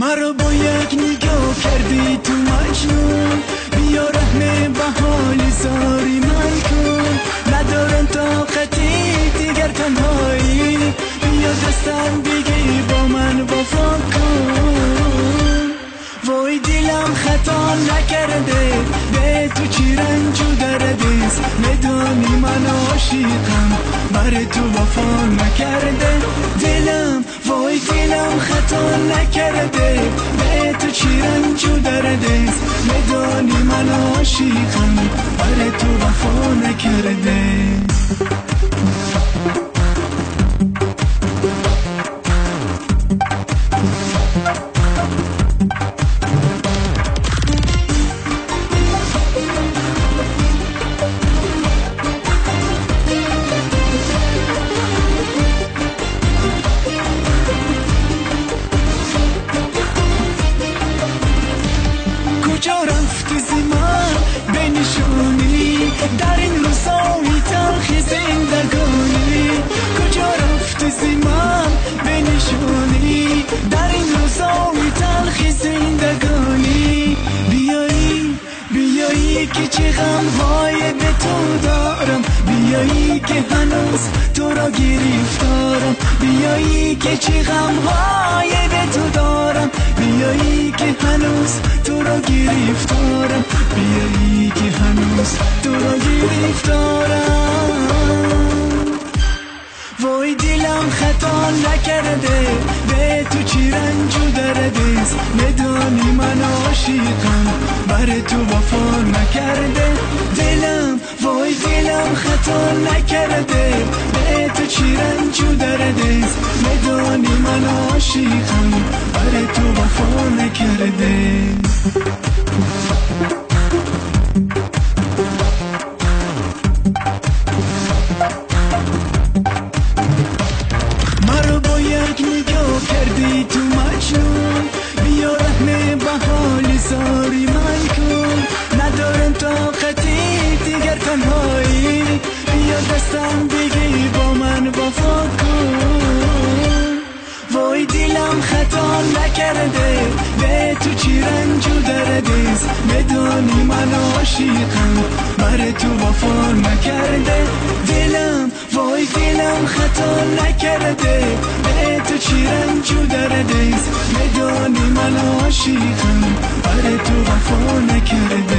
مرا با یک نگاه کردی تو مجنون، بیا رحم به حال زاری من کن. ندارم طاقتی دیگر تنهایی، بیا دستم بگی با من وفا کن. وای دلم خطا نکرده، به تو چی رنج و دردیست، ندانی من عاشقم بر تو وفا نکرده. دلم وای دلم خطا نکرده، به تو چی رنج و دردیست، ندانی من عاشقم بر تو وفا نکرده. کجا رفتی زمان بنشونی در این روزای تلخ زندگانی؟ کجا رفتی زمان بنشونی در این روزای تلخ زندگانی؟ بیایی که چه غمهای به تو دارم، بیایی که هنوز تو را گرفتارم، بیایی که چه غمهای به تو دارم، بیایی که هنوز تو را گرفتارم، بیایی که هنوز تو را گرفتارم. وای دلم خطا نکرده، به تو چی رنج و دردیست، ندانی من عاشقم بر تو وفا نکرده. دلم وای دلم خطا نکرده، به تو چی رنج و دردیست، ندانی من عاشقم بر تو وفا نکرده. کردی تو مجنون، بیا رحم به حال زاری من کن. ندارم طاقتی دیگر تنهایی، بیا دستم بگی با من وفا کن. وای دلم خطا نکرده، به تو چی رنج و دردیست، ندانی من عاشقم بر تو وفا نکرده. دلم وای دلم خطا نکرده، به تو چی رنج و دردیست، ندانی من عاشقم بر تو وفا نکرده.